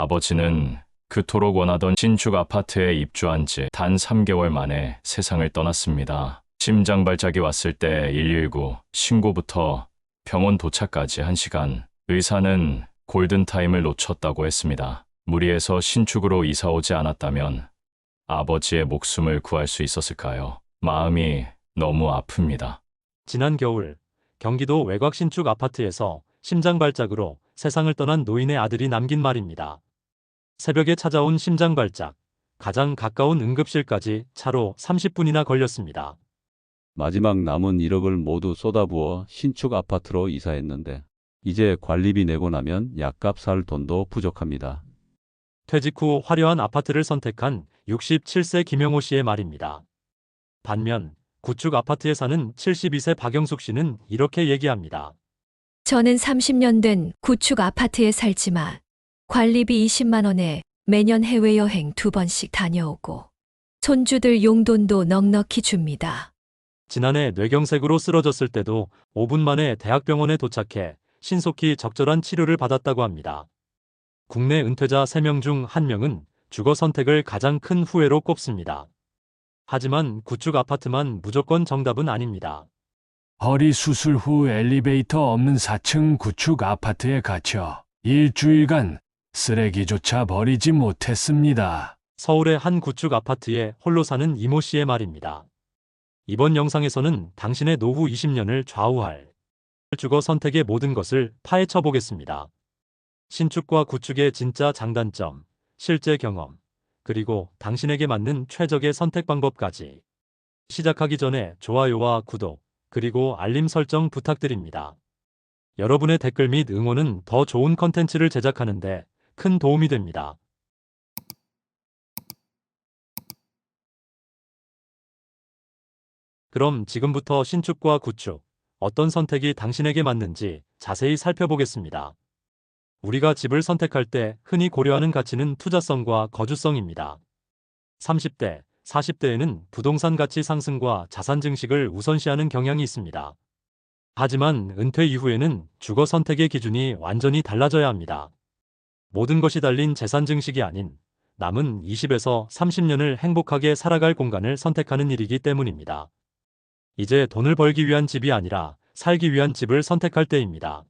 아버지는 그토록 원하던 신축 아파트에 입주한 지 단 3개월 만에 세상을 떠났습니다. 심장 발작이 왔을 때 119 신고부터 병원 도착까지 1시간. 의사는 골든타임을 놓쳤다고 했습니다. 무리해서 신축으로 이사 오지 않았다면 아버지의 목숨을 구할 수 있었을까요? 마음이 너무 아픕니다. 지난 겨울 경기도 외곽 신축 아파트에서 심장 발작으로 세상을 떠난 노인의 아들이 남긴 말입니다. 새벽에 찾아온 심장 발작, 가장 가까운 응급실까지 차로 30분이나 걸렸습니다. 마지막 남은 1억을 모두 쏟아부어 신축 아파트로 이사했는데 이제 관리비 내고 나면 약값 살 돈도 부족합니다. 퇴직 후 화려한 아파트를 선택한 67세 김영호 씨의 말입니다. 반면 구축 아파트에 사는 72세 박영숙 씨는 이렇게 얘기합니다. 저는 30년 된 구축 아파트에 살지만 관리비 20만 원에 매년 해외여행 2번씩 다녀오고 손주들 용돈도 넉넉히 줍니다. 지난해 뇌경색으로 쓰러졌을 때도 5분 만에 대학병원에 도착해 신속히 적절한 치료를 받았다고 합니다. 국내 은퇴자 3명 중 1명은 주거 선택을 가장 큰 후회로 꼽습니다. 하지만 구축 아파트만 무조건 정답은 아닙니다. 허리 수술 후 엘리베이터 없는 4층 구축 아파트에 갇혀 일주일간 쓰레기조차 버리지 못했습니다. 서울의 한 구축 아파트에 홀로 사는 이모 씨의 말입니다. 이번 영상에서는 당신의 노후 20년을 좌우할 주거 선택의 모든 것을 파헤쳐 보겠습니다. 신축과 구축의 진짜 장단점, 실제 경험, 그리고 당신에게 맞는 최적의 선택 방법까지. 시작하기 전에 좋아요와 구독, 그리고 알림 설정 부탁드립니다. 여러분의 댓글 및 응원은 더 좋은 컨텐츠를 제작하는 데 큰 도움이 됩니다. 그럼 지금부터 신축과 구축, 어떤 선택이 당신에게 맞는지 자세히 살펴보겠습니다. 우리가 집을 선택할 때 흔히 고려하는 가치는 투자성과 거주성입니다. 30대, 40대에는 부동산 가치 상승과 자산 증식을 우선시하는 경향이 있습니다. 하지만 은퇴 이후에는 주거 선택의 기준이 완전히 달라져야 합니다. 모든 것이 달린 재산 증식이 아닌 남은 20에서 30년을 행복하게 살아갈 공간을 선택하는 일이기 때문입니다. 이제 돈을 벌기 위한 집이 아니라 살기 위한 집을 선택할 때입니다.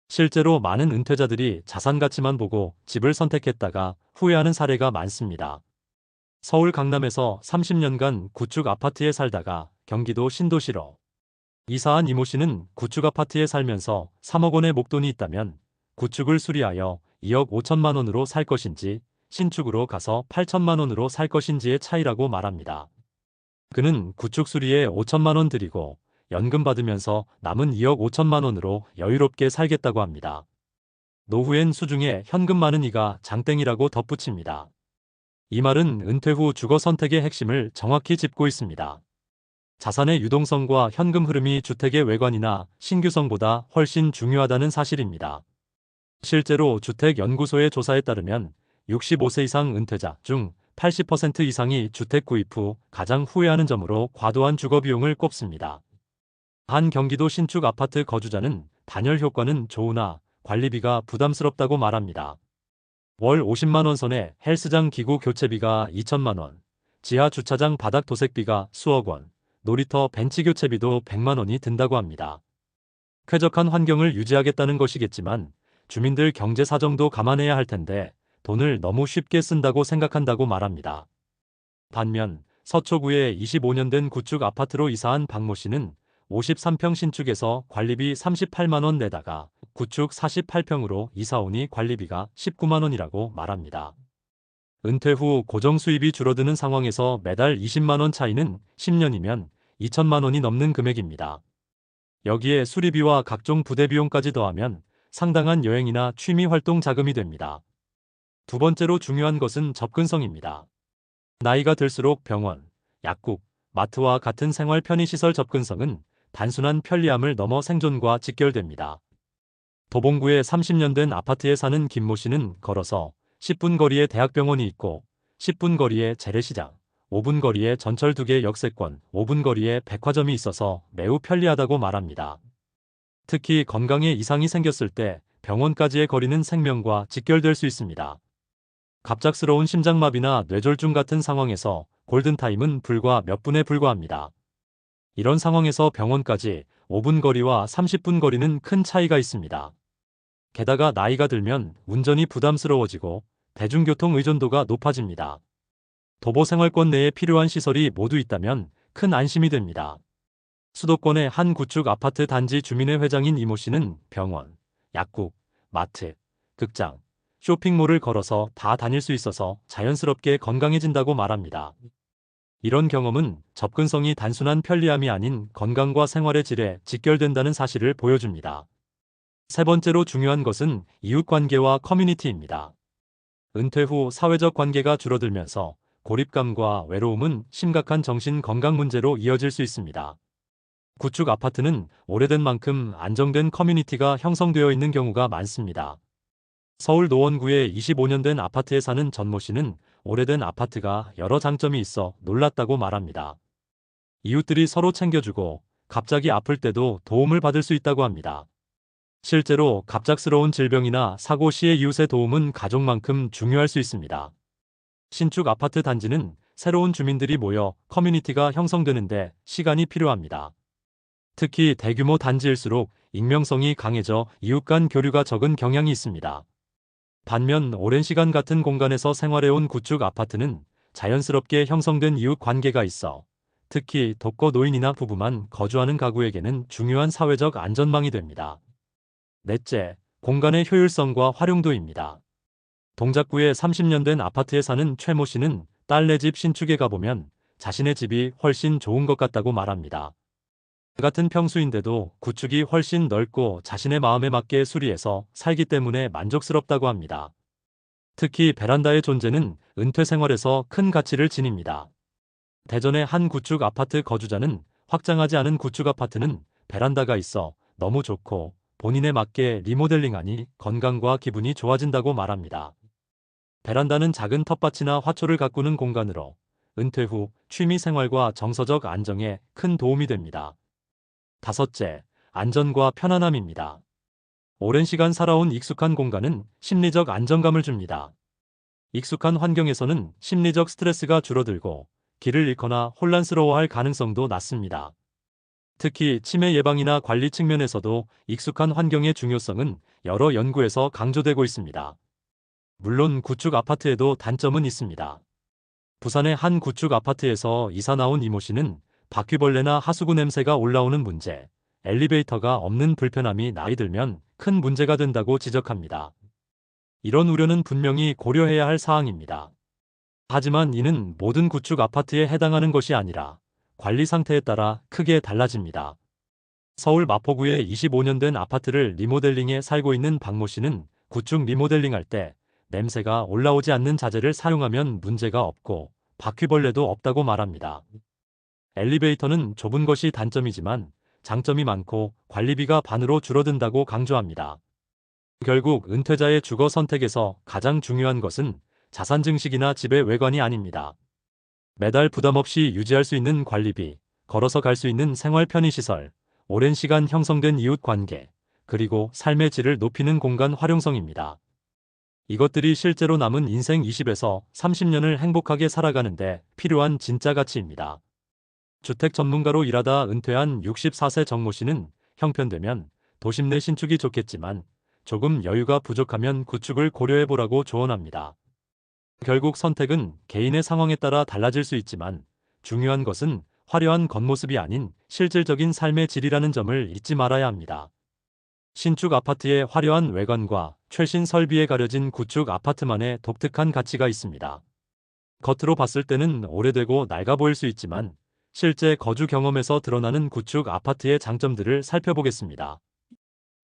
실제로 많은 은퇴자들이 자산 가치만 보고 집을 선택했다가 후회하는 사례가 많습니다. 서울 강남에서 30년간 구축 아파트에 살다가 경기도 신도시로 이사한 이모 씨는 구축 아파트에 살면서 3억 원의 목돈이 있다면 구축을 수리하여 2억 5천만 원으로 살 것인지 신축으로 가서 8천만 원으로 살 것인지의 차이라고 말합니다. 그는 구축 수리에 5천만 원 들이고 연금 받으면서 남은 2억 5천만 원으로 여유롭게 살겠다고 합니다. 노후엔 수중에 현금 많은 이가 장땡이라고 덧붙입니다. 이 말은 은퇴 후 주거 선택의 핵심을 정확히 짚고 있습니다. 자산의 유동성과 현금 흐름이 주택의 외관이나 신규성보다 훨씬 중요하다는 사실입니다. 실제로 주택연구소의 조사에 따르면 65세 이상 은퇴자 중 80% 이상이 주택 구입 후 가장 후회하는 점으로 과도한 주거 비용을 꼽습니다. 한 경기도 신축 아파트 거주자는 단열 효과는 좋으나 관리비가 부담스럽다고 말합니다. 월 50만 원 선에 헬스장 기구 교체비가 2천만 원, 지하 주차장 바닥 도색비가 수억 원, 놀이터 벤치 교체비도 100만 원이 든다고 합니다. 쾌적한 환경을 유지하겠다는 것이겠지만 주민들 경제 사정도 감안해야 할 텐데 돈을 너무 쉽게 쓴다고 생각한다고 말합니다. 반면 서초구에 25년 된 구축 아파트로 이사한 박모 씨는 53평 신축에서 관리비 38만 원 내다가 구축 48평으로 이사 오니 관리비가 19만 원이라고 말합니다. 은퇴 후 고정 수입이 줄어드는 상황에서 매달 20만 원 차이는 10년이면 2천만 원이 넘는 금액입니다. 여기에 수리비와 각종 부대 비용까지 더하면 상당한 여행이나 취미 활동 자금이 됩니다. 두 번째로 중요한 것은 접근성입니다. 나이가 들수록 병원, 약국, 마트와 같은 생활 편의시설 접근성은 단순한 편리함을 넘어 생존과 직결됩니다. 도봉구에 30년 된 아파트에 사는 김모 씨는 걸어서 10분 거리에 대학병원이 있고 10분 거리에 재래시장, 5분 거리에 전철 2개 역세권, 5분 거리에 백화점이 있어서 매우 편리하다고 말합니다. 특히 건강에 이상이 생겼을 때 병원까지의 거리는 생명과 직결될 수 있습니다. 갑작스러운 심장마비나 뇌졸중 같은 상황에서 골든타임은 불과 몇 분에 불과합니다. 이런 상황에서 병원까지 5분 거리와 30분 거리는 큰 차이가 있습니다. 게다가 나이가 들면 운전이 부담스러워지고 대중교통 의존도가 높아집니다. 도보 생활권 내에 필요한 시설이 모두 있다면 큰 안심이 됩니다. 수도권의 한 구축 아파트 단지 주민회 회장인 이모 씨는 병원, 약국, 마트, 극장, 쇼핑몰을 걸어서 다 다닐 수 있어서 자연스럽게 건강해진다고 말합니다. 이런 경험은 접근성이 단순한 편리함이 아닌 건강과 생활의 질에 직결된다는 사실을 보여줍니다. 세 번째로 중요한 것은 이웃관계와 커뮤니티입니다. 은퇴 후 사회적 관계가 줄어들면서 고립감과 외로움은 심각한 정신 건강 문제로 이어질 수 있습니다. 구축 아파트는 오래된 만큼 안정된 커뮤니티가 형성되어 있는 경우가 많습니다. 서울 노원구의 25년 된 아파트에 사는 전모 씨는 오래된 아파트가 여러 장점이 있어 놀랐다고 말합니다. 이웃들이 서로 챙겨주고 갑자기 아플 때도 도움을 받을 수 있다고 합니다. 실제로 갑작스러운 질병이나 사고 시의 이웃의 도움은 가족만큼 중요할 수 있습니다. 신축 아파트 단지는 새로운 주민들이 모여 커뮤니티가 형성되는데 시간이 필요합니다. 특히 대규모 단지일수록 익명성이 강해져 이웃 간 교류가 적은 경향이 있습니다. 반면 오랜 시간 같은 공간에서 생활해온 구축 아파트는 자연스럽게 형성된 이웃 관계가 있어 특히 독거 노인이나 부부만 거주하는 가구에게는 중요한 사회적 안전망이 됩니다. 넷째, 공간의 효율성과 활용도입니다. 동작구의 30년 된 아파트에 사는 최모 씨는 딸네 집 신축에 가보면 자신의 집이 훨씬 좋은 것 같다고 말합니다. 같은 평수인데도 구축이 훨씬 넓고 자신의 마음에 맞게 수리해서 살기 때문에 만족스럽다고 합니다. 특히 베란다의 존재는 은퇴 생활에서 큰 가치를 지닙니다. 대전의 한 구축 아파트 거주자는 확장하지 않은 구축 아파트는 베란다가 있어 너무 좋고 본인에 맞게 리모델링하니 건강과 기분이 좋아진다고 말합니다. 베란다는 작은 텃밭이나 화초를 가꾸는 공간으로 은퇴 후 취미 생활과 정서적 안정에 큰 도움이 됩니다. 다섯째, 안전과 편안함입니다. 오랜 시간 살아온 익숙한 공간은 심리적 안정감을 줍니다. 익숙한 환경에서는 심리적 스트레스가 줄어들고 길을 잃거나 혼란스러워할 가능성도 낮습니다. 특히 치매 예방이나 관리 측면에서도 익숙한 환경의 중요성은 여러 연구에서 강조되고 있습니다. 물론 구축 아파트에도 단점은 있습니다. 부산의 한 구축 아파트에서 이사 나온 이모 씨는 바퀴벌레나 하수구 냄새가 올라오는 문제, 엘리베이터가 없는 불편함이 나이 들면 큰 문제가 된다고 지적합니다. 이런 우려는 분명히 고려해야 할 사항입니다. 하지만 이는 모든 구축 아파트에 해당하는 것이 아니라 관리 상태에 따라 크게 달라집니다. 서울 마포구의 25년 된 아파트를 리모델링해 살고 있는 박모 씨는 구축 리모델링할 때 냄새가 올라오지 않는 자재를 사용하면 문제가 없고 바퀴벌레도 없다고 말합니다. 엘리베이터는 좁은 것이 단점이지만 장점이 많고 관리비가 반으로 줄어든다고 강조합니다. 결국 은퇴자의 주거 선택에서 가장 중요한 것은 자산 증식이나 집의 외관이 아닙니다. 매달 부담 없이 유지할 수 있는 관리비, 걸어서 갈 수 있는 생활 편의시설, 오랜 시간 형성된 이웃 관계, 그리고 삶의 질을 높이는 공간 활용성입니다. 이것들이 실제로 남은 인생 20에서 30년을 행복하게 살아가는데 필요한 진짜 가치입니다. 주택 전문가로 일하다 은퇴한 64세 정모 씨는 형편되면 도심 내 신축이 좋겠지만 조금 여유가 부족하면 구축을 고려해보라고 조언합니다. 결국 선택은 개인의 상황에 따라 달라질 수 있지만 중요한 것은 화려한 겉모습이 아닌 실질적인 삶의 질이라는 점을 잊지 말아야 합니다. 신축 아파트의 화려한 외관과 최신 설비에 가려진 구축 아파트만의 독특한 가치가 있습니다. 겉으로 봤을 때는 오래되고 낡아 보일 수 있지만 실제 거주 경험에서 드러나는 구축 아파트의 장점들을 살펴보겠습니다.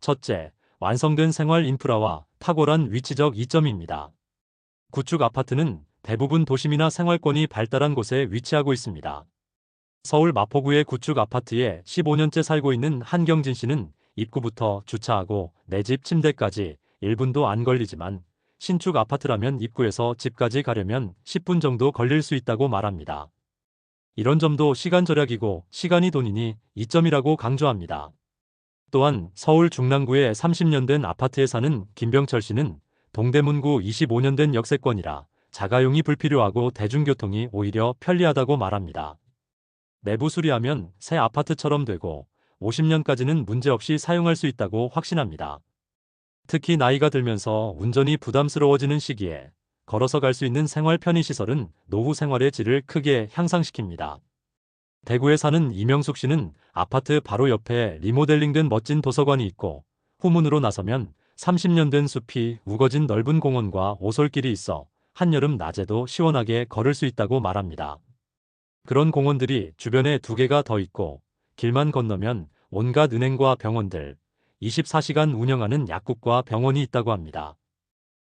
첫째, 완성된 생활 인프라와 탁월한 위치적 이점입니다. 구축 아파트는 대부분 도심이나 생활권이 발달한 곳에 위치하고 있습니다. 서울 마포구의 구축 아파트에 15년째 살고 있는 한경진 씨는 입구부터 주차하고 내 집 침대까지 1분도 안 걸리지만 신축 아파트라면 입구에서 집까지 가려면 10분 정도 걸릴 수 있다고 말합니다. 이런 점도 시간 절약이고 시간이 돈이니 이점이라고 강조합니다. 또한 서울 중랑구의 30년 된 아파트에 사는 김병철 씨는 동대문구 25년 된 역세권이라 자가용이 불필요하고 대중교통이 오히려 편리하다고 말합니다. 내부 수리하면 새 아파트처럼 되고 50년까지는 문제없이 사용할 수 있다고 확신합니다. 특히 나이가 들면서 운전이 부담스러워지는 시기에 걸어서 갈 수 있는 생활 편의시설은 노후 생활의 질을 크게 향상시킵니다. 대구에 사는 이명숙 씨는 아파트 바로 옆에 리모델링된 멋진 도서관이 있고 후문으로 나서면 30년 된 숲이 우거진 넓은 공원과 오솔길이 있어 한여름 낮에도 시원하게 걸을 수 있다고 말합니다. 그런 공원들이 주변에 2개가 더 있고 길만 건너면 온갖 은행과 병원들, 24시간 운영하는 약국과 병원이 있다고 합니다.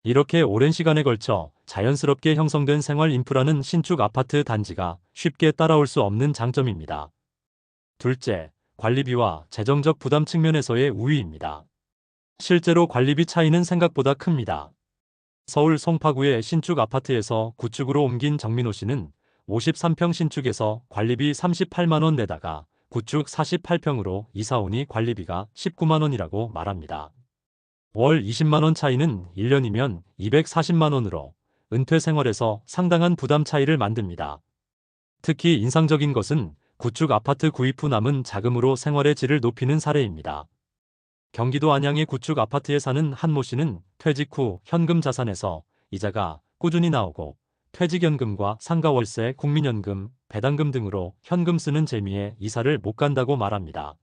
이렇게 오랜 시간에 걸쳐 자연스럽게 형성된 생활 인프라는 신축 아파트 단지가 쉽게 따라올 수 없는 장점입니다. 둘째, 관리비와 재정적 부담 측면에서의 우위입니다. 실제로 관리비 차이는 생각보다 큽니다. 서울 송파구의 신축 아파트에서 구축으로 옮긴 정민호 씨는 53평 신축에서 관리비 38만 원 내다가 구축 48평으로 이사 오니 관리비가 19만 원이라고 말합니다. 월 20만 원 차이는 1년이면 240만 원으로 은퇴 생활에서 상당한 부담 차이를 만듭니다. 특히 인상적인 것은 구축 아파트 구입 후 남은 자금으로 생활의 질을 높이는 사례입니다. 경기도 안양의 구축 아파트에 사는 한모 씨는 퇴직 후 현금 자산에서 이자가 꾸준히 나오고 퇴직연금과 상가월세, 국민연금, 배당금 등으로 현금 쓰는 재미에 이사를 못 간다고 말합니다.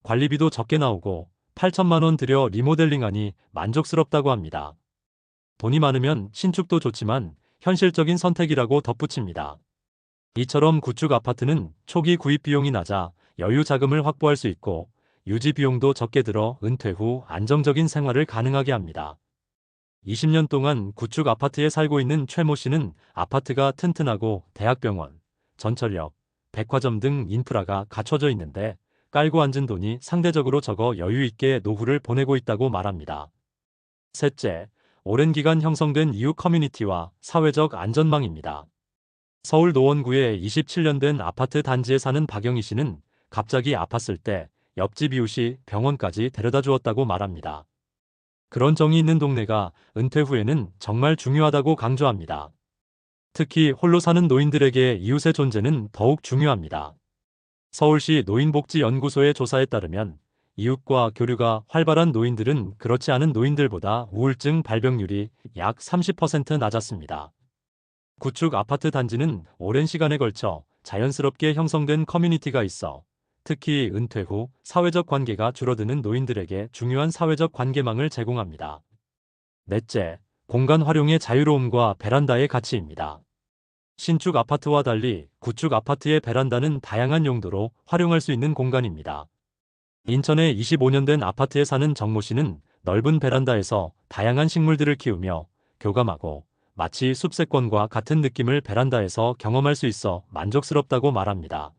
관리비도 적게 나오고 8천만 원 들여 리모델링하니 만족스럽다고 합니다. 돈이 많으면 신축도 좋지만 현실적인 선택이라고 덧붙입니다. 이처럼 구축 아파트는 초기 구입 비용이 낮아 여유 자금을 확보할 수 있고 유지 비용도 적게 들어 은퇴 후 안정적인 생활을 가능하게 합니다. 20년 동안 구축 아파트에 살고 있는 최모 씨는 아파트가 튼튼하고 대학병원, 전철역, 백화점 등 인프라가 갖춰져 있는데 깔고 앉은 돈이 상대적으로 적어 여유 있게 노후를 보내고 있다고 말합니다. 셋째, 오랜 기간 형성된 이웃 커뮤니티와 사회적 안전망입니다. 서울 노원구에 27년 된 아파트 단지에 사는 박영희 씨는 갑자기 아팠을 때 옆집 이웃이 병원까지 데려다 주었다고 말합니다. 그런 정이 있는 동네가 은퇴 후에는 정말 중요하다고 강조합니다. 특히 홀로 사는 노인들에게 이웃의 존재는 더욱 중요합니다. 서울시 노인복지연구소의 조사에 따르면 이웃과 교류가 활발한 노인들은 그렇지 않은 노인들보다 우울증 발병률이 약 30% 낮았습니다. 구축 아파트 단지는 오랜 시간에 걸쳐 자연스럽게 형성된 커뮤니티가 있어 특히 은퇴 후 사회적 관계가 줄어드는 노인들에게 중요한 사회적 관계망을 제공합니다. 넷째, 공간 활용의 자유로움과 베란다의 가치입니다. 신축 아파트와 달리 구축 아파트의 베란다는 다양한 용도로 활용할 수 있는 공간입니다. 인천에 25년 된 아파트에 사는 정모 씨는 넓은 베란다에서 다양한 식물들을 키우며 교감하고 마치 숲세권과 같은 느낌을 베란다에서 경험할 수 있어 만족스럽다고 말합니다.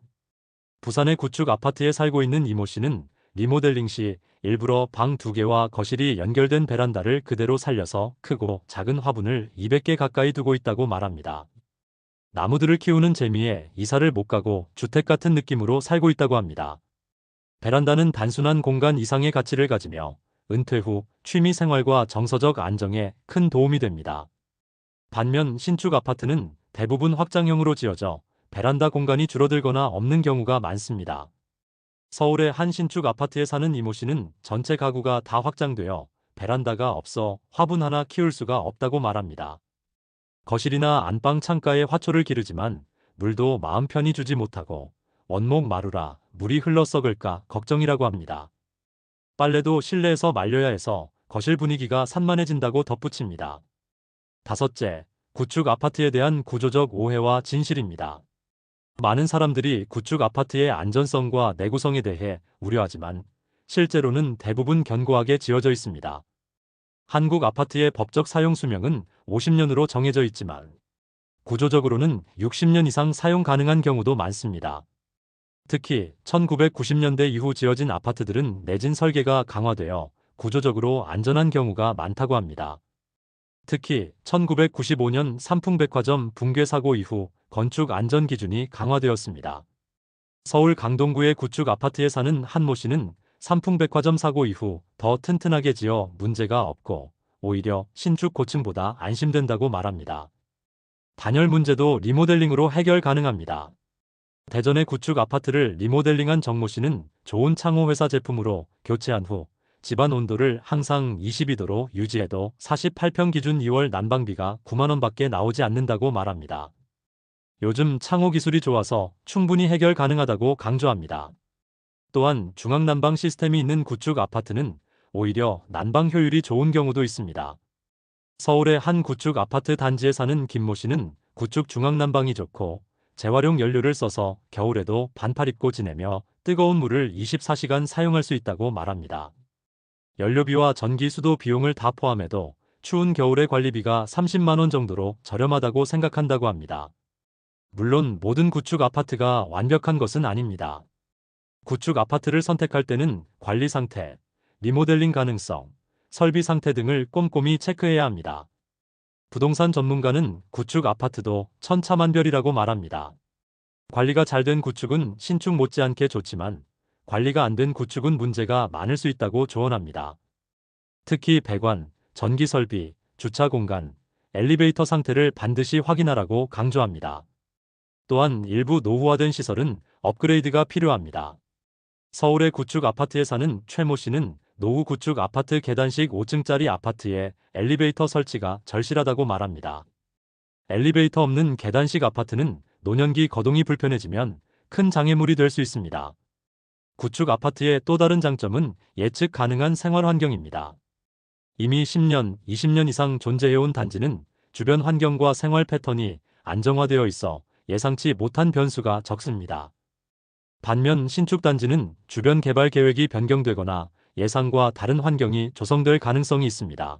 부산의 구축 아파트에 살고 있는 이모 씨는 리모델링 시 일부러 방 2개와 거실이 연결된 베란다를 그대로 살려서 크고 작은 화분을 200개 가까이 두고 있다고 말합니다. 나무들을 키우는 재미에 이사를 못 가고 주택 같은 느낌으로 살고 있다고 합니다. 베란다는 단순한 공간 이상의 가치를 가지며 은퇴 후 취미 생활과 정서적 안정에 큰 도움이 됩니다. 반면 신축 아파트는 대부분 확장형으로 지어져 베란다 공간이 줄어들거나 없는 경우가 많습니다. 서울의 한 신축 아파트에 사는 이모 씨는 전체 가구가 다 확장되어 베란다가 없어 화분 하나 키울 수가 없다고 말합니다. 거실이나 안방 창가에 화초를 기르지만 물도 마음 편히 주지 못하고 원목 마루라 물이 흘러 썩을까 걱정이라고 합니다. 빨래도 실내에서 말려야 해서 거실 분위기가 산만해진다고 덧붙입니다. 다섯째, 구축 아파트에 대한 구조적 오해와 진실입니다. 많은 사람들이 구축 아파트의 안전성과 내구성에 대해 우려하지만 실제로는 대부분 견고하게 지어져 있습니다. 한국 아파트의 법적 사용 수명은 50년으로 정해져 있지만 구조적으로는 60년 이상 사용 가능한 경우도 많습니다. 특히 1990년대 이후 지어진 아파트들은 내진 설계가 강화되어 구조적으로 안전한 경우가 많다고 합니다. 특히 1995년 삼풍백화점 붕괴 사고 이후 건축 안전 기준이 강화되었습니다. 서울 강동구의 구축 아파트에 사는 한모 씨는 삼풍백화점 사고 이후 더 튼튼하게 지어 문제가 없고 오히려 신축 고층보다 안심된다고 말합니다. 단열 문제도 리모델링으로 해결 가능합니다. 대전의 구축 아파트를 리모델링한 정모 씨는 좋은 창호 회사 제품으로 교체한 후 집안 온도를 항상 22도로 유지해도 48평 기준 2월 난방비가 9만 원밖에 나오지 않는다고 말합니다. 요즘 창호 기술이 좋아서 충분히 해결 가능하다고 강조합니다. 또한 중앙난방 시스템이 있는 구축 아파트는 오히려 난방 효율이 좋은 경우도 있습니다. 서울의 한 구축 아파트 단지에 사는 김모 씨는 구축 중앙난방이 좋고 재활용 연료를 써서 겨울에도 반팔 입고 지내며 뜨거운 물을 24시간 사용할 수 있다고 말합니다. 연료비와 전기, 수도 비용을 다 포함해도 추운 겨울의 관리비가 30만 원 정도로 저렴하다고 생각한다고 합니다. 물론 모든 구축 아파트가 완벽한 것은 아닙니다. 구축 아파트를 선택할 때는 관리 상태, 리모델링 가능성, 설비 상태 등을 꼼꼼히 체크해야 합니다. 부동산 전문가는 구축 아파트도 천차만별이라고 말합니다. 관리가 잘 된 구축은 신축 못지않게 좋지만 관리가 안 된 구축은 문제가 많을 수 있다고 조언합니다. 특히 배관, 전기 설비, 주차 공간, 엘리베이터 상태를 반드시 확인하라고 강조합니다. 또한 일부 노후화된 시설은 업그레이드가 필요합니다. 서울의 구축 아파트에 사는 최모 씨는 노후 구축 아파트 계단식 5층짜리 아파트에 엘리베이터 설치가 절실하다고 말합니다. 엘리베이터 없는 계단식 아파트는 노년기 거동이 불편해지면 큰 장애물이 될 수 있습니다. 구축 아파트의 또 다른 장점은 예측 가능한 생활 환경입니다. 이미 10년, 20년 이상 존재해온 단지는 주변 환경과 생활 패턴이 안정화되어 있어 예상치 못한 변수가 적습니다. 반면 신축 단지는 주변 개발 계획이 변경되거나 예상과 다른 환경이 조성될 가능성이 있습니다.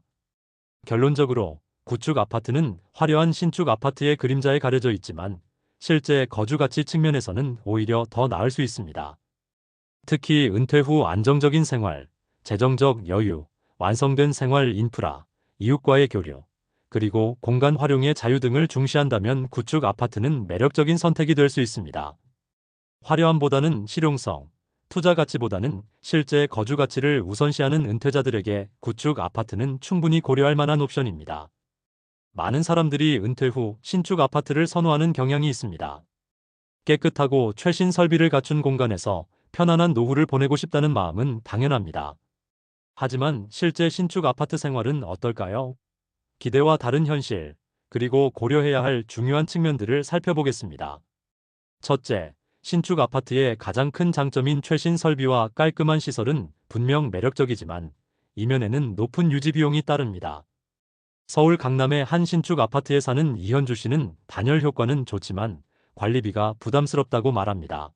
결론적으로 구축 아파트는 화려한 신축 아파트의 그림자에 가려져 있지만 실제 거주 가치 측면에서는 오히려 더 나을 수 있습니다. 특히 은퇴 후 안정적인 생활, 재정적 여유, 완성된 생활 인프라, 이웃과의 교류, 그리고 공간 활용의 자유 등을 중시한다면 구축 아파트는 매력적인 선택이 될 수 있습니다. 화려함보다는 실용성, 투자 가치보다는 실제 거주 가치를 우선시하는 은퇴자들에게 구축 아파트는 충분히 고려할 만한 옵션입니다. 많은 사람들이 은퇴 후 신축 아파트를 선호하는 경향이 있습니다. 깨끗하고 최신 설비를 갖춘 공간에서 편안한 노후를 보내고 싶다는 마음은 당연합니다. 하지만 실제 신축 아파트 생활은 어떨까요? 기대와 다른 현실, 그리고 고려해야 할 중요한 측면들을 살펴보겠습니다. 첫째, 신축 아파트의 가장 큰 장점인 최신 설비와 깔끔한 시설은 분명 매력적이지만 이면에는 높은 유지 비용이 따릅니다. 서울 강남의 한 신축 아파트에 사는 이현주 씨는 단열 효과는 좋지만 관리비가 부담스럽다고 말합니다.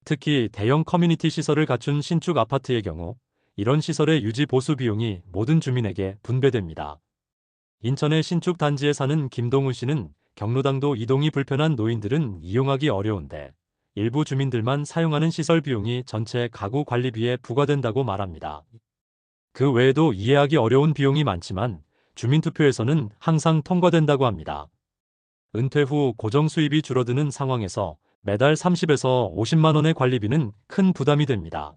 특히 대형 커뮤니티 시설을 갖춘 신축 아파트의 경우 이런 시설의 유지 보수 비용이 모든 주민에게 분배됩니다. 인천의 신축 단지에 사는 김동훈 씨는 경로당도 이동이 불편한 노인들은 이용하기 어려운데 일부 주민들만 사용하는 시설 비용이 전체 가구 관리비에 부과된다고 말합니다. 그 외에도 이해하기 어려운 비용이 많지만 주민투표에서는 항상 통과된다고 합니다. 은퇴 후 고정 수입이 줄어드는 상황에서 매달 30에서 50만 원의 관리비는 큰 부담이 됩니다.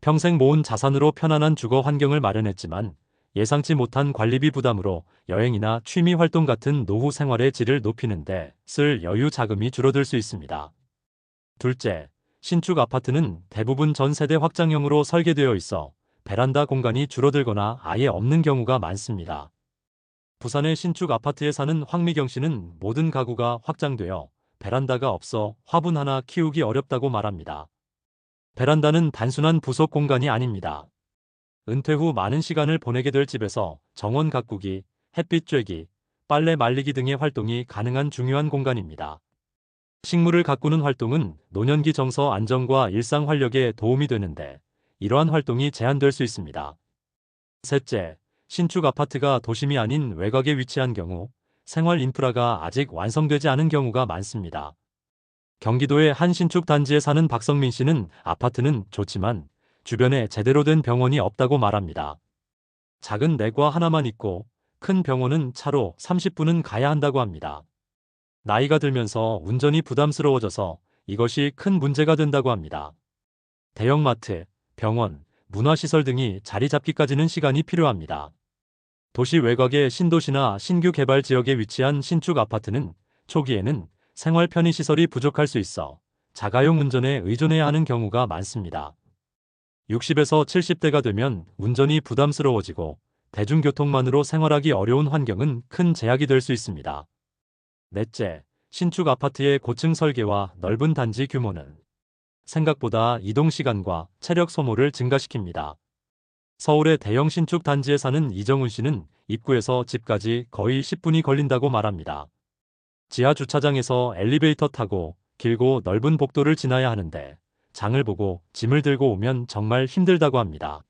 평생 모은 자산으로 편안한 주거 환경을 마련했지만 예상치 못한 관리비 부담으로 여행이나 취미 활동 같은 노후 생활의 질을 높이는데 쓸 여유 자금이 줄어들 수 있습니다. 둘째, 신축 아파트는 대부분 전 세대 확장형으로 설계되어 있어 베란다 공간이 줄어들거나 아예 없는 경우가 많습니다. 부산의 신축 아파트에 사는 황미경 씨는 모든 가구가 확장되어 베란다가 없어 화분 하나 키우기 어렵다고 말합니다. 베란다는 단순한 부속 공간이 아닙니다. 은퇴 후 많은 시간을 보내게 될 집에서 정원 가꾸기, 햇빛 쬐기, 빨래 말리기 등의 활동이 가능한 중요한 공간입니다. 식물을 가꾸는 활동은 노년기 정서 안정과 일상 활력에 도움이 되는데 이러한 활동이 제한될 수 있습니다. 셋째, 신축 아파트가 도심이 아닌 외곽에 위치한 경우 생활 인프라가 아직 완성되지 않은 경우가 많습니다. 경기도의 한 신축 단지에 사는 박성민 씨는 아파트는 좋지만 주변에 제대로 된 병원이 없다고 말합니다. 작은 내과 하나만 있고 큰 병원은 차로 30분은 가야 한다고 합니다. 나이가 들면서 운전이 부담스러워져서 이것이 큰 문제가 된다고 합니다. 대형마트, 병원, 문화시설 등이 자리 잡기까지는 시간이 필요합니다. 도시 외곽의 신도시나 신규 개발 지역에 위치한 신축 아파트는 초기에는 생활 편의시설이 부족할 수 있어 자가용 운전에 의존해야 하는 경우가 많습니다. 60에서 70대가 되면 운전이 부담스러워지고 대중교통만으로 생활하기 어려운 환경은 큰 제약이 될 수 있습니다. 넷째, 신축 아파트의 고층 설계와 넓은 단지 규모는 생각보다 이동 시간과 체력 소모를 증가시킵니다. 서울의 대형 신축 단지에 사는 이정훈 씨는 입구에서 집까지 거의 10분이 걸린다고 말합니다. 지하 주차장에서 엘리베이터 타고 길고 넓은 복도를 지나야 하는데 장을 보고 짐을 들고 오면 정말 힘들다고 합니다.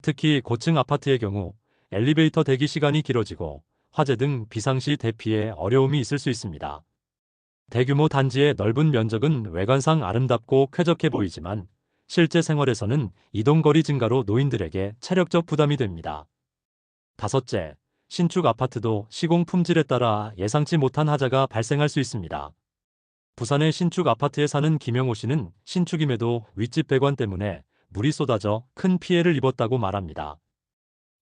특히 고층 아파트의 경우 엘리베이터 대기 시간이 길어지고 화재 등 비상시 대피에 어려움이 있을 수 있습니다. 대규모 단지의 넓은 면적은 외관상 아름답고 쾌적해 보이지만 실제 생활에서는 이동거리 증가로 노인들에게 체력적 부담이 됩니다. 다섯째, 신축 아파트도 시공 품질에 따라 예상치 못한 하자가 발생할 수 있습니다. 부산의 신축 아파트에 사는 김영호 씨는 신축임에도 윗집 배관 때문에 물이 쏟아져 큰 피해를 입었다고 말합니다.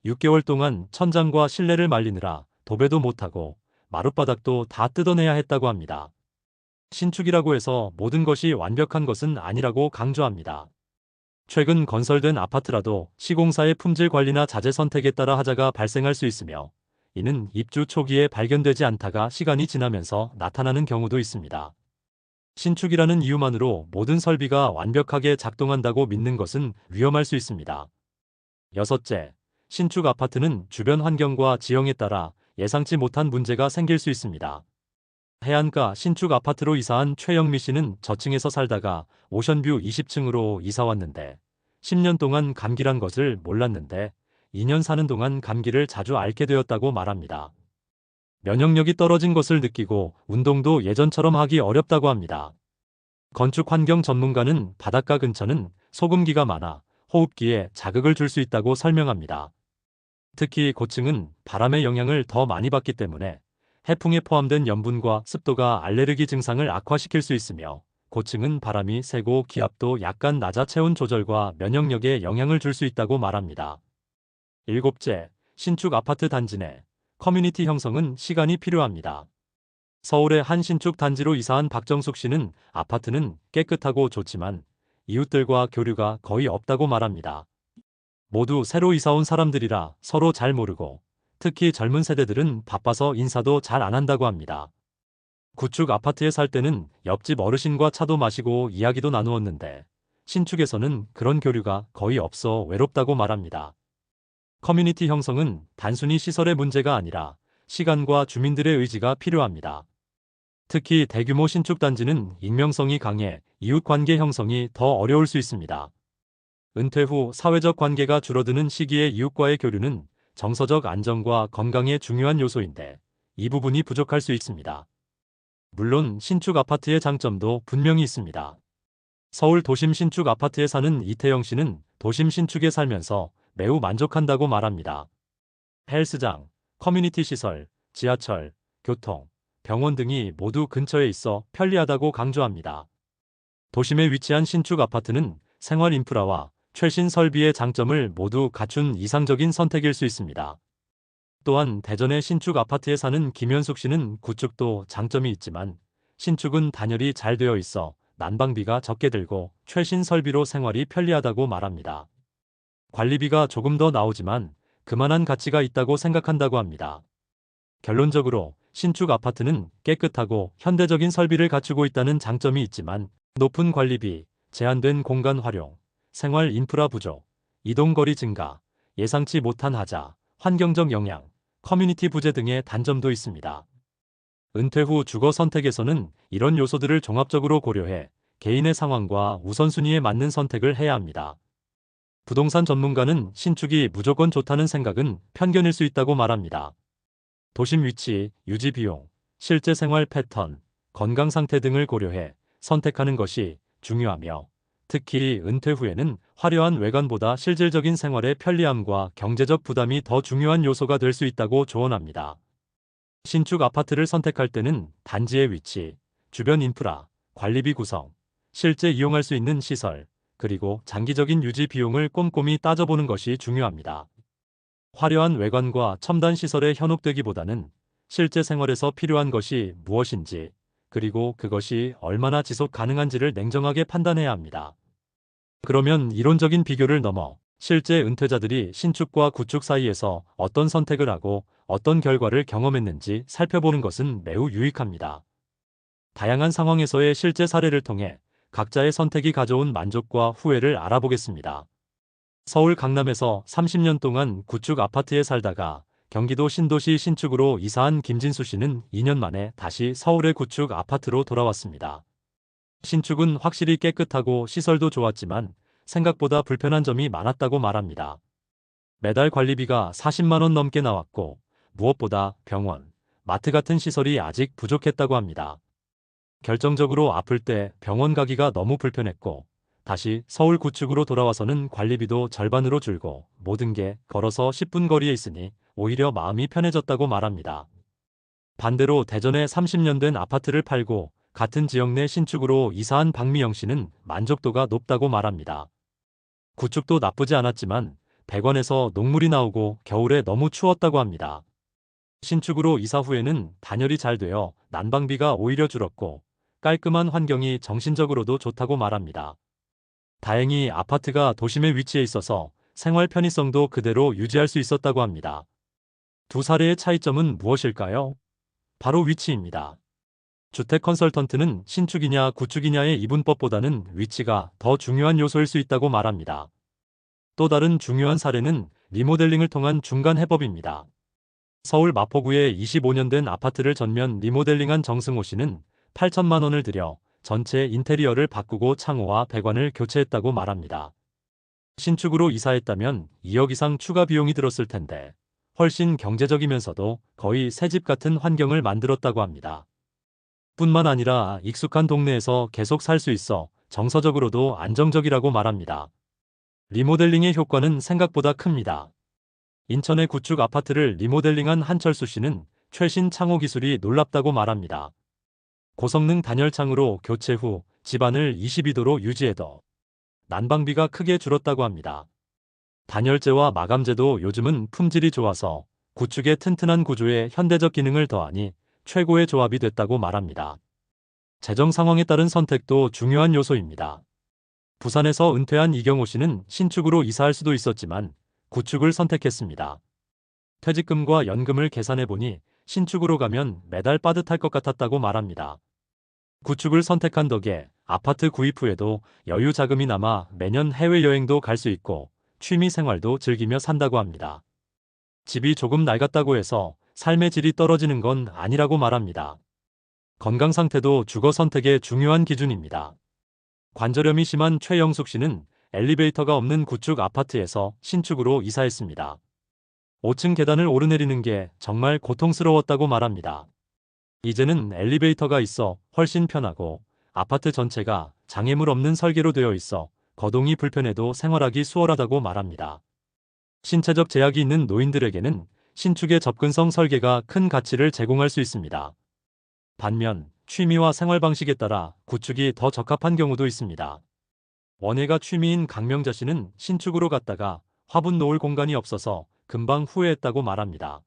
6개월 동안 천장과 실내를 말리느라 도배도 못하고 마룻바닥도 다 뜯어내야 했다고 합니다. 신축이라고 해서 모든 것이 완벽한 것은 아니라고 강조합니다. 최근 건설된 아파트라도 시공사의 품질 관리나 자재 선택에 따라 하자가 발생할 수 있으며 이는 입주 초기에 발견되지 않다가 시간이 지나면서 나타나는 경우도 있습니다. 신축이라는 이유만으로 모든 설비가 완벽하게 작동한다고 믿는 것은 위험할 수 있습니다. 여섯째, 신축 아파트는 주변 환경과 지형에 따라 예상치 못한 문제가 생길 수 있습니다. 해안가 신축 아파트로 이사한 최영미 씨는 저층에서 살다가 오션뷰 20층으로 이사 왔는데 10년 동안 감기란 것을 몰랐는데 2년 사는 동안 감기를 자주 앓게 되었다고 말합니다. 면역력이 떨어진 것을 느끼고 운동도 예전처럼 하기 어렵다고 합니다. 건축 환경 전문가는 바닷가 근처는 소금기가 많아 호흡기에 자극을 줄 수 있다고 설명합니다. 특히 고층은 바람의 영향을 더 많이 받기 때문에 해풍에 포함된 염분과 습도가 알레르기 증상을 악화시킬 수 있으며 고층은 바람이 세고 기압도 약간 낮아 체온 조절과 면역력에 영향을 줄 수 있다고 말합니다. 일곱째, 신축 아파트 단지 내 커뮤니티 형성은 시간이 필요합니다. 서울의 한 신축 단지로 이사한 박정숙 씨는 아파트는 깨끗하고 좋지만 이웃들과 교류가 거의 없다고 말합니다. 모두 새로 이사 온 사람들이라 서로 잘 모르고 특히 젊은 세대들은 바빠서 인사도 잘 안 한다고 합니다. 구축 아파트에 살 때는 옆집 어르신과 차도 마시고 이야기도 나누었는데 신축에서는 그런 교류가 거의 없어 외롭다고 말합니다. 커뮤니티 형성은 단순히 시설의 문제가 아니라 시간과 주민들의 의지가 필요합니다. 특히 대규모 신축 단지는 익명성이 강해 이웃관계 형성이 더 어려울 수 있습니다. 은퇴 후 사회적 관계가 줄어드는 시기에 이웃과의 교류는 정서적 안정과 건강에 중요한 요소인데 이 부분이 부족할 수 있습니다. 물론 신축 아파트의 장점도 분명히 있습니다. 서울 도심 신축 아파트에 사는 이태영 씨는 도심 신축에 살면서 매우 만족한다고 말합니다. 헬스장, 커뮤니티 시설, 지하철, 교통, 병원 등이 모두 근처에 있어 편리하다고 강조합니다. 도심에 위치한 신축 아파트는 생활 인프라와 최신 설비의 장점을 모두 갖춘 이상적인 선택일 수 있습니다. 또한 대전의 신축 아파트에 사는 김현숙 씨는 구축도 장점이 있지만 신축은 단열이 잘 되어 있어 난방비가 적게 들고 최신 설비로 생활이 편리하다고 말합니다. 관리비가 조금 더 나오지만 그만한 가치가 있다고 생각한다고 합니다. 결론적으로 신축 아파트는 깨끗하고 현대적인 설비를 갖추고 있다는 장점이 있지만 높은 관리비, 제한된 공간 활용, 생활 인프라 부족, 이동거리 증가, 예상치 못한 하자, 환경적 영향, 커뮤니티 부재 등의 단점도 있습니다. 은퇴 후 주거 선택에서는 이런 요소들을 종합적으로 고려해 개인의 상황과 우선순위에 맞는 선택을 해야 합니다. 부동산 전문가는 신축이 무조건 좋다는 생각은 편견일 수 있다고 말합니다. 도심 위치, 유지 비용, 실제 생활 패턴, 건강 상태 등을 고려해 선택하는 것이 중요하며 특히 은퇴 후에는 화려한 외관보다 실질적인 생활의 편리함과 경제적 부담이 더 중요한 요소가 될 수 있다고 조언합니다. 신축 아파트를 선택할 때는 단지의 위치, 주변 인프라, 관리비 구성, 실제 이용할 수 있는 시설, 그리고 장기적인 유지 비용을 꼼꼼히 따져보는 것이 중요합니다. 화려한 외관과 첨단 시설에 현혹되기보다는 실제 생활에서 필요한 것이 무엇인지, 그리고 그것이 얼마나 지속 가능한지를 냉정하게 판단해야 합니다. 그러면 이론적인 비교를 넘어 실제 은퇴자들이 신축과 구축 사이에서 어떤 선택을 하고 어떤 결과를 경험했는지 살펴보는 것은 매우 유익합니다. 다양한 상황에서의 실제 사례를 통해 각자의 선택이 가져온 만족과 후회를 알아보겠습니다. 서울 강남에서 30년 동안 구축 아파트에 살다가 경기도 신도시 신축으로 이사한 김진수 씨는 2년 만에 다시 서울의 구축 아파트로 돌아왔습니다. 신축은 확실히 깨끗하고 시설도 좋았지만 생각보다 불편한 점이 많았다고 말합니다. 매달 관리비가 40만 원 넘게 나왔고 무엇보다 병원, 마트 같은 시설이 아직 부족했다고 합니다. 결정적으로 아플 때 병원 가기가 너무 불편했고 다시 서울 구축으로 돌아와서는 관리비도 절반으로 줄고 모든 게 걸어서 10분 거리에 있으니 오히려 마음이 편해졌다고 말합니다. 반대로 대전에 30년 된 아파트를 팔고 같은 지역 내 신축으로 이사한 박미영 씨는 만족도가 높다고 말합니다. 구축도 나쁘지 않았지만 배관에서 녹물이 나오고 겨울에 너무 추웠다고 합니다. 신축으로 이사 후에는 단열이 잘 되어 난방비가 오히려 줄었고 깔끔한 환경이 정신적으로도 좋다고 말합니다. 다행히 아파트가 도심에 위치해 있어서 생활 편의성도 그대로 유지할 수 있었다고 합니다. 두 사례의 차이점은 무엇일까요? 바로 위치입니다. 주택 컨설턴트는 신축이냐 구축이냐의 이분법보다는 위치가 더 중요한 요소일 수 있다고 말합니다. 또 다른 중요한 사례는 리모델링을 통한 중간 해법입니다. 서울 마포구에 25년 된 아파트를 전면 리모델링한 정승호 씨는 8천만 원을 들여 전체 인테리어를 바꾸고 창호와 배관을 교체했다고 말합니다. 신축으로 이사했다면 2억 이상 추가 비용이 들었을 텐데 훨씬 경제적이면서도 거의 새집 같은 환경을 만들었다고 합니다. 뿐만 아니라 익숙한 동네에서 계속 살 수 있어 정서적으로도 안정적이라고 말합니다. 리모델링의 효과는 생각보다 큽니다. 인천의 구축 아파트를 리모델링한 한철수 씨는 최신 창호 기술이 놀랍다고 말합니다. 고성능 단열창으로 교체 후 집안을 22도로 유지해도 난방비가 크게 줄었다고 합니다. 단열재와 마감재도 요즘은 품질이 좋아서 구축의 튼튼한 구조에 현대적 기능을 더하니 최고의 조합이 됐다고 말합니다. 재정 상황에 따른 선택도 중요한 요소입니다. 부산에서 은퇴한 이경호 씨는 신축으로 이사할 수도 있었지만 구축을 선택했습니다. 퇴직금과 연금을 계산해보니 신축으로 가면 매달 빠듯할 것 같았다고 말합니다. 구축을 선택한 덕에 아파트 구입 후에도 여유 자금이 남아 매년 해외여행도 갈 수 있고 취미 생활도 즐기며 산다고 합니다. 집이 조금 낡았다고 해서 삶의 질이 떨어지는 건 아니라고 말합니다. 건강 상태도 주거 선택의 중요한 기준입니다. 관절염이 심한 최영숙 씨는 엘리베이터가 없는 구축 아파트에서 신축으로 이사했습니다. 5층 계단을 오르내리는 게 정말 고통스러웠다고 말합니다. 이제는 엘리베이터가 있어 훨씬 편하고 아파트 전체가 장애물 없는 설계로 되어 있어 거동이 불편해도 생활하기 수월하다고 말합니다. 신체적 제약이 있는 노인들에게는 신축의 접근성 설계가 큰 가치를 제공할 수 있습니다. 반면 취미와 생활 방식에 따라 구축이 더 적합한 경우도 있습니다. 원예가 취미인 강명자 씨는 신축으로 갔다가 화분 놓을 공간이 없어서 금방 후회했다고 말합니다.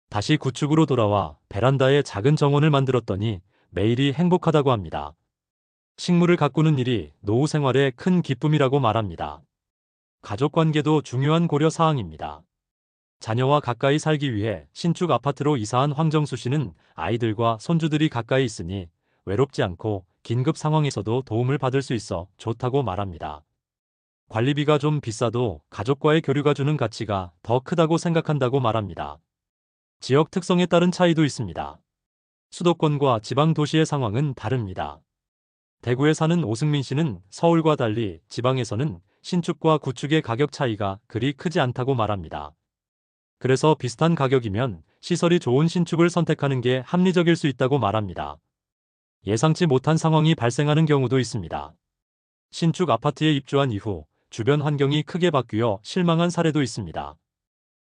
다시 구축으로 돌아와 베란다에 작은 정원을 만들었더니 매일이 행복하다고 합니다. 식물을 가꾸는 일이 노후 생활의 큰 기쁨이라고 말합니다. 가족 관계도 중요한 고려 사항입니다. 자녀와 가까이 살기 위해 신축 아파트로 이사한 황정수 씨는 아이들과 손주들이 가까이 있으니 외롭지 않고 긴급 상황에서도 도움을 받을 수 있어 좋다고 말합니다. 관리비가 좀 비싸도 가족과의 교류가 주는 가치가 더 크다고 생각한다고 말합니다. 지역 특성에 따른 차이도 있습니다. 수도권과 지방 도시의 상황은 다릅니다. 대구에 사는 오승민 씨는 서울과 달리 지방에서는 신축과 구축의 가격 차이가 그리 크지 않다고 말합니다. 그래서 비슷한 가격이면 시설이 좋은 신축을 선택하는 게 합리적일 수 있다고 말합니다. 예상치 못한 상황이 발생하는 경우도 있습니다. 신축 아파트에 입주한 이후 주변 환경이 크게 바뀌어 실망한 사례도 있습니다.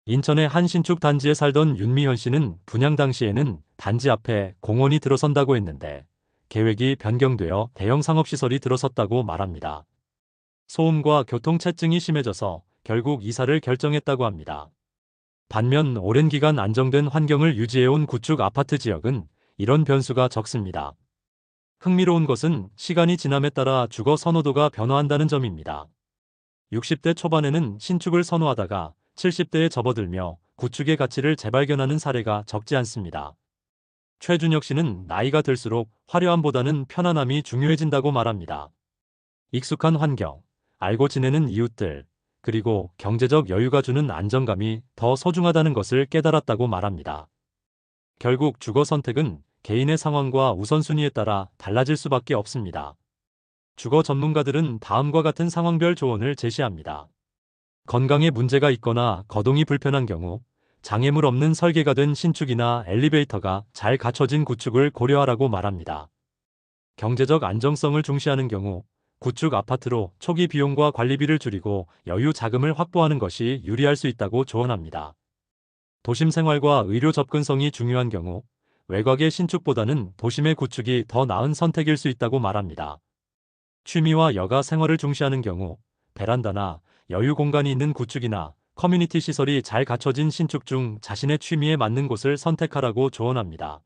인천의 한 신축 단지에 살던 윤미현 씨는 분양 당시에는 단지 앞에 공원이 들어선다고 했는데 계획이 변경되어 대형 상업시설이 들어섰다고 말합니다. 소음과 교통체증이 심해져서 결국 이사를 결정했다고 합니다. 반면 오랜 기간 안정된 환경을 유지해온 구축 아파트 지역은 이런 변수가 적습니다. 흥미로운 것은 시간이 지남에 따라 주거 선호도가 변화한다는 점입니다. 60대 초반에는 신축을 선호하다가 70대에 접어들며 구축의 가치를 재발견하는 사례가 적지 않습니다. 최준혁 씨는 나이가 들수록 화려함보다는 편안함이 중요해진다고 말합니다. 익숙한 환경, 알고 지내는 이웃들, 그리고 경제적 여유가 주는 안정감이 더 소중하다는 것을 깨달았다고 말합니다. 결국 주거 선택은 개인의 상황과 우선순위에 따라 달라질 수밖에 없습니다. 주거 전문가들은 다음과 같은 상황별 조언을 제시합니다. 건강에 문제가 있거나 거동이 불편한 경우, 장애물 없는 설계가 된 신축이나 엘리베이터가 잘 갖춰진 구축을 고려하라고 말합니다. 경제적 안정성을 중시하는 경우, 구축 아파트로 초기 비용과 관리비를 줄이고 여유 자금을 확보하는 것이 유리할 수 있다고 조언합니다. 도심 생활과 의료 접근성이 중요한 경우, 외곽의 신축보다는 도심의 구축이 더 나은 선택일 수 있다고 말합니다. 취미와 여가 생활을 중시하는 경우, 베란다나 여유 공간이 있는 구축이나 커뮤니티 시설이 잘 갖춰진 신축 중 자신의 취미에 맞는 곳을 선택하라고 조언합니다.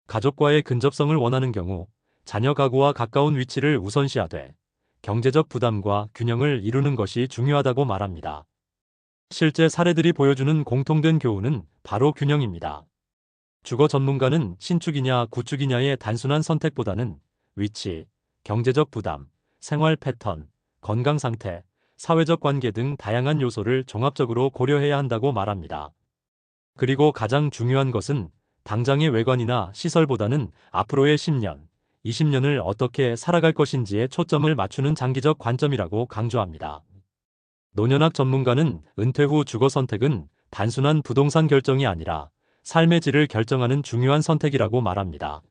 가족과의 근접성을 원하는 경우, 자녀 가구와 가까운 위치를 우선시하되 경제적 부담과 균형을 이루는 것이 중요하다고 말합니다. 실제 사례들이 보여주는 공통된 교훈은 바로 균형입니다. 주거 전문가는 신축이냐 구축이냐의 단순한 선택보다는 위치, 경제적 부담, 생활 패턴, 건강 상태, 사회적 관계 등 다양한 요소를 종합적으로 고려해야 한다고 말합니다. 그리고 가장 중요한 것은 당장의 외관이나 시설보다는 앞으로의 10년, 20년을 어떻게 살아갈 것인지에 초점을 맞추는 장기적 관점이라고 강조합니다. 노년학 전문가는 은퇴 후 주거 선택은 단순한 부동산 결정이 아니라 삶의 질을 결정하는 중요한 선택이라고 말합니다.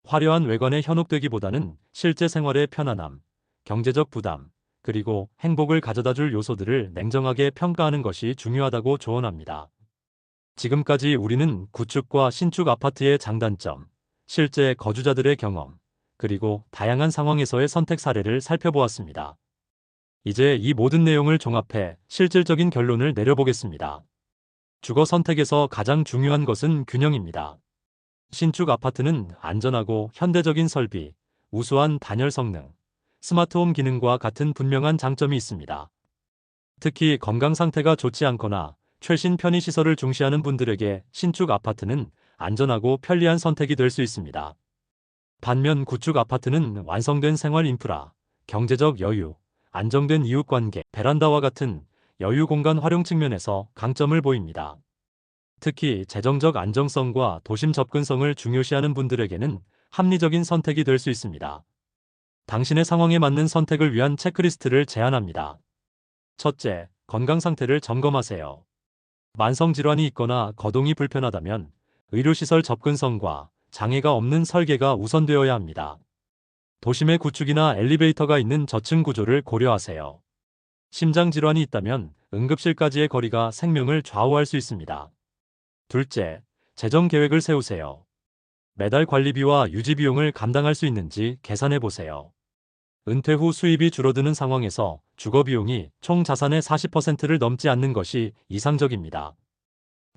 화려한 외관에 현혹되기보다는 실제 생활의 편안함, 경제적 부담, 그리고 행복을 가져다 줄 요소들을 냉정하게 평가하는 것이 중요하다고 조언합니다. 지금까지 우리는 구축과 신축 아파트의 장단점, 실제 거주자들의 경험, 그리고 다양한 상황에서의 선택 사례를 살펴보았습니다. 이제 이 모든 내용을 종합해 실질적인 결론을 내려보겠습니다. 주거 선택에서 가장 중요한 것은 균형입니다. 신축 아파트는 안전하고 현대적인 설비, 우수한 단열 성능, 스마트홈 기능과 같은 분명한 장점이 있습니다. 특히 건강 상태가 좋지 않거나 최신 편의시설을 중시하는 분들에게 신축 아파트는 안전하고 편리한 선택이 될 수 있습니다. 반면 구축 아파트는 완성된 생활 인프라, 경제적 여유, 안정된 이웃관계, 베란다와 같은 여유 공간 활용 측면에서 강점을 보입니다. 특히 재정적 안정성과 도심 접근성을 중요시하는 분들에게는 합리적인 선택이 될 수 있습니다. 당신의 상황에 맞는 선택을 위한 체크리스트를 제안합니다. 첫째, 건강 상태를 점검하세요. 만성 질환이 있거나 거동이 불편하다면 의료시설 접근성과 장애가 없는 설계가 우선되어야 합니다. 도심의 구축이나 엘리베이터가 있는 저층 구조를 고려하세요. 심장 질환이 있다면 응급실까지의 거리가 생명을 좌우할 수 있습니다. 둘째, 재정 계획을 세우세요. 매달 관리비와 유지 비용을 감당할 수 있는지 계산해 보세요. 은퇴 후 수입이 줄어드는 상황에서 주거 비용이 총 자산의 40%를 넘지 않는 것이 이상적입니다.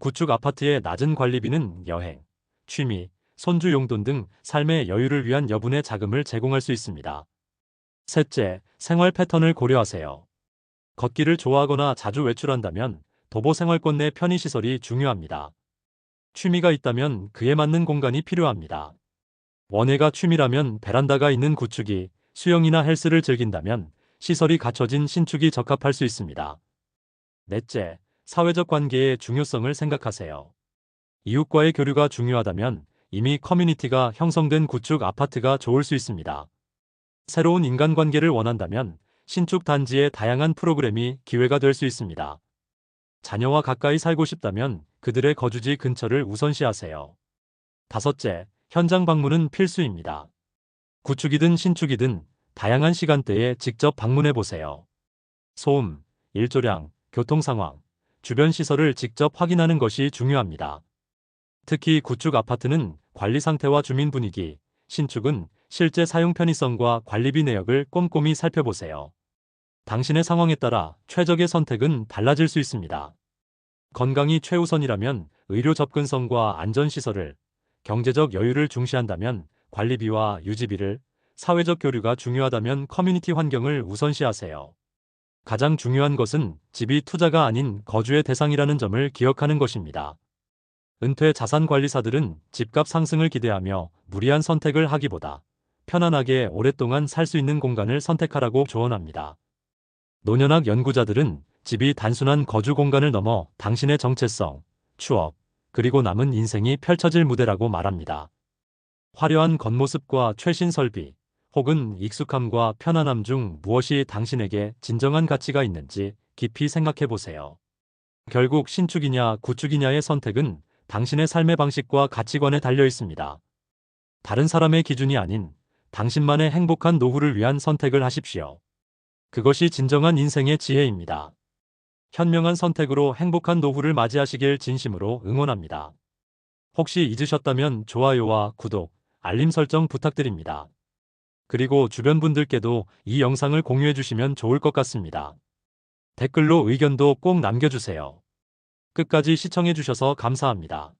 구축 아파트의 낮은 관리비는 여행, 취미, 손주 용돈 등 삶의 여유를 위한 여분의 자금을 제공할 수 있습니다. 셋째, 생활 패턴을 고려하세요. 걷기를 좋아하거나 자주 외출한다면 도보 생활권 내 편의시설이 중요합니다. 취미가 있다면 그에 맞는 공간이 필요합니다. 원예가 취미라면 베란다가 있는 구축이, 수영이나 헬스를 즐긴다면 시설이 갖춰진 신축이 적합할 수 있습니다. 넷째, 사회적 관계의 중요성을 생각하세요. 이웃과의 교류가 중요하다면 이미 커뮤니티가 형성된 구축 아파트가 좋을 수 있습니다. 새로운 인간관계를 원한다면 신축 단지의 다양한 프로그램이 기회가 될 수 있습니다. 자녀와 가까이 살고 싶다면 그들의 거주지 근처를 우선시하세요. 다섯째, 현장 방문은 필수입니다. 구축이든 신축이든 다양한 시간대에 직접 방문해 보세요. 소음, 일조량, 교통 상황, 주변 시설을 직접 확인하는 것이 중요합니다. 특히 구축 아파트는 관리 상태와 주민 분위기, 신축은 실제 사용 편의성과 관리비 내역을 꼼꼼히 살펴보세요. 당신의 상황에 따라 최적의 선택은 달라질 수 있습니다. 건강이 최우선이라면 의료 접근성과 안전시설을, 경제적 여유를 중시한다면 관리비와 유지비를, 사회적 교류가 중요하다면 커뮤니티 환경을 우선시하세요. 가장 중요한 것은 집이 투자가 아닌 거주의 대상이라는 점을 기억하는 것입니다. 은퇴 자산관리사들은 집값 상승을 기대하며 무리한 선택을 하기보다 편안하게 오랫동안 살 수 있는 공간을 선택하라고 조언합니다. 노년학 연구자들은 집이 단순한 거주 공간을 넘어 당신의 정체성, 추억, 그리고 남은 인생이 펼쳐질 무대라고 말합니다. 화려한 겉모습과 최신 설비, 혹은 익숙함과 편안함 중 무엇이 당신에게 진정한 가치가 있는지 깊이 생각해 보세요. 결국 신축이냐 구축이냐의 선택은 당신의 삶의 방식과 가치관에 달려 있습니다. 다른 사람의 기준이 아닌 당신만의 행복한 노후를 위한 선택을 하십시오. 그것이 진정한 인생의 지혜입니다. 현명한 선택으로 행복한 노후를 맞이하시길 진심으로 응원합니다. 혹시 잊으셨다면 좋아요와 구독, 알림 설정 부탁드립니다. 그리고 주변 분들께도 이 영상을 공유해 주시면 좋을 것 같습니다. 댓글로 의견도 꼭 남겨주세요. 끝까지 시청해 주셔서 감사합니다.